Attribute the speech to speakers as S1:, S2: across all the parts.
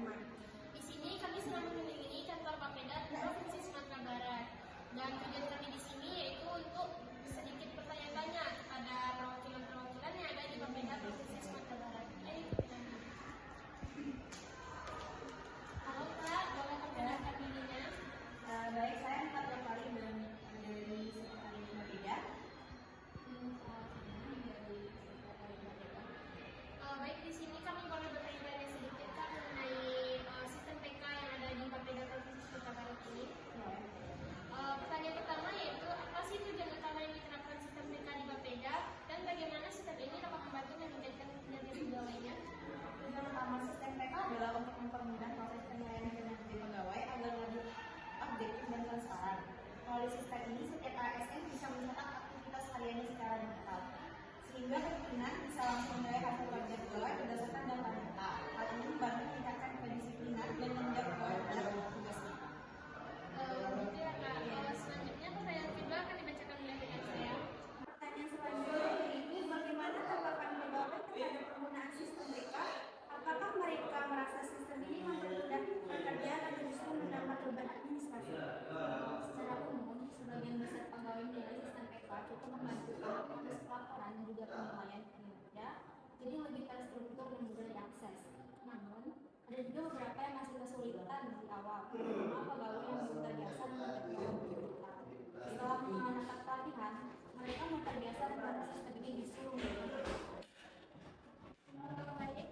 S1: teman-teman.
S2: Di sini kami sedang mengunjungi kantor Bapeda Provinsi Sumatera Barat. Dan tujuan kami di sini yaitu untuk sedikit bertanya-tanya kepada perwakilan-perwakilan yang ada di Bapeda Provinsi Sumatera Barat. Ayo ikuti kami. Halo Kak, boleh perkenalkan dirinya?
S1: Baik, saya Empat Lestari dari Sekretariat Bapeda.
S2: Baik, di sini kami boleh bertanya-tanya sedikit Kak mengenai sistem PK yang ada di Bapeda Provinsi Sumatera Barat ini. Pertanyaan pertama yaitu apa sih tujuan utama yang diterapkan sistem PK di Bapeda dan bagaimana sistem ini dapat membantu meningkatkan kinerja pegawainya?
S1: Tujuan utama sistem PK adalah untuk mempermudah proses penilaian kinerja pegawai agar lebih objektif dan transparan. Melalui sistem ini, setiap ASN bisa mencatat aktivitas hariannya secara digital, sehingga pimpinan bisa langsung menilai hasil kerja pegawai berdasarkan data nyata. Hal ini membantu meningkatkan kedisiplinan dan menjaga pegawai terhadap tugasnya.
S2: Gitu ya Kak. Selanjutnya pertanyaan kedua akan dibacakan oleh rekan saya.
S3: Pertanyaan selanjutnya yaitu bagaimana tanggapan pegawai terhadap penggunaan sistem PK? Apakah mereka merasa sistem ini mempermudah pekerjaan atau justru menambah beban administrasi?
S4: Secara umum, sebagian besar pegawai menilai sistem PK cukup membantu proses pelaporan dan juga penilaian kinerja, jadi lebih terstruktur dan mudah diakses. Namun, ada juga beberapa yang masih kesulitan di awal, terutama pegawai yang belum terbiasa dengan teknologi digital. Setelah mengenal pelatihan, mereka mulai terbiasa dengan sistem ini justru
S2: Baik,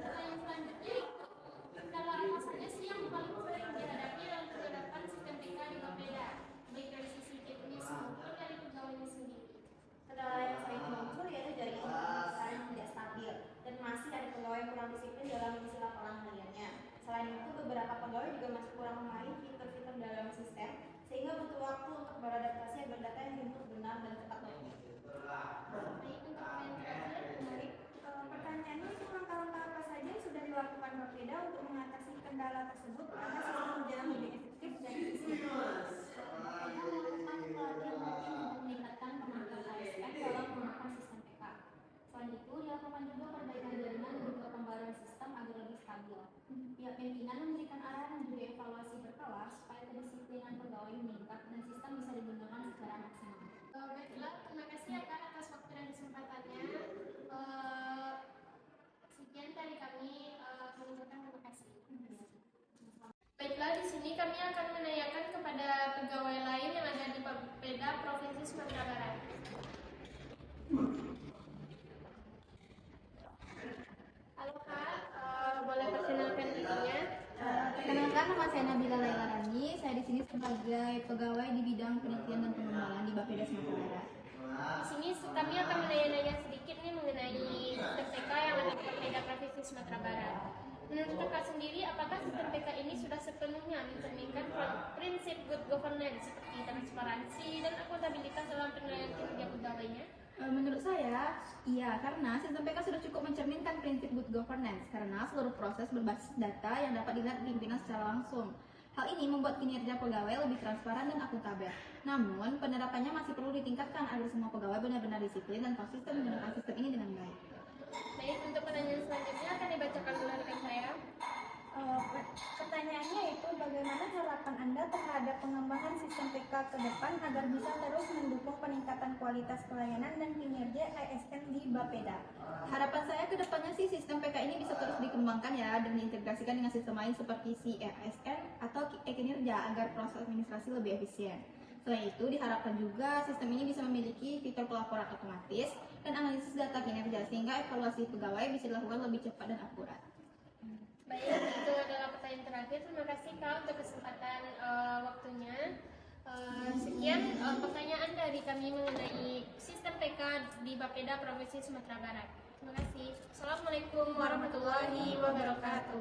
S2: pertanyaan selanjutnya itu kendala apa saja sih yang paling sering dihadapi dalam penerapan sistem PK di Bapeda, baik dari sisi teknis maupun dari pegawainya sendiri?
S1: Kendala yang sering muncul yaitu jaringan internet yang tidak stabil dan masih ada pegawai yang kurang disiplin dalam mengisi laporan hariannya. Selain itu, beberapa pegawai juga masih kurang memahami fitur-fitur dalam sistem sehingga butuh waktu untuk beradaptasi agar data yang diinput benar dan tepat waktu.
S2: Baik, untuk pertanyaan terakhir,
S3: Baik, pertanyaannya itu langkah-langkah apa saja yang sudah dilakukan Bapeda untuk mengatasi kendala tersebut agar sistem berjalan lebih efektif dan efisien?
S4: Bapeda melakukan pelatihan rutin untuk meningkatkan kemampuan ASN dalam menggunakan sistem PK. Selain itu, dilakukan juga perbaikan jaringan dan juga pembaruan sistem agar lebih stabil. Pihak pimpinan memberikan arahan dan juga evaluasi berkala supaya kedisiplinan pegawai meningkat dan sistem bisa digunakan secara maksimal.
S2: baiklah, terima kasih ya Kak atas waktu dan kesempatannya. Sekian dari kami, kami ucapkan terima kasih. Baiklah, di sini kami akan menanyakan kepada pegawai lain yang ada di Bapeda Provinsi Sumatera Barat. Halo Kak, boleh perkenalkan dirinya?
S4: Perkenalkan, nama saya Nabila Laila Rani. Saya di sini sebagai pegawai di bidang penelitian dan pengembangan di Bapeda Sumatera Barat.
S2: Di sini kami akan menanya-nanya sedikit nih mengenai sistem PK yang ada di Bapeda Provinsi Sumatera Barat. Menurut Kakak sendiri, apakah sistem PK ini sudah sepenuhnya mencerminkan prinsip good governance seperti transparansi dan akuntabilitas dalam penilaian kinerja pegawainya?
S4: Menurut saya, iya, karena sistem PK sudah cukup mencerminkan prinsip good governance karena seluruh proses berbasis data yang dapat dilihat pimpinan secara langsung. Hal ini membuat kinerja pegawai lebih transparan dan akuntabel. Namun, penerapannya masih perlu ditingkatkan agar semua pegawai benar-benar disiplin dan konsisten menggunakan sistem ini dengan baik.
S2: Baik, untuk pertanyaan selanjutnya akan dibacakan oleh rekan saya.
S3: Pertanyaannya itu bagaimana harapan Anda terhadap pengembangan sistem PK ke depan agar bisa terus mendukung peningkatan kualitas pelayanan dan kinerja ASN di Bapeda?
S4: Harapan saya ke depannya sih sistem PK ini bisa terus dikembangkan ya dan diintegrasikan dengan sistem lain seperti CRSN atau e-kinerja agar proses administrasi lebih efisien. Selain itu, diharapkan juga sistem ini bisa memiliki fitur pelaporan otomatis dan analisis data kinerja sehingga evaluasi pegawai bisa dilakukan lebih cepat dan akurat.
S2: Baik, itu adalah pertanyaan terakhir. Terima kasih Kak untuk kesempatan waktunya. Sekian pertanyaan dari kami mengenai sistem PK di Bapeda Provinsi Sumatera Barat. Terima kasih. Assalamualaikum warahmatullahi wabarakatuh.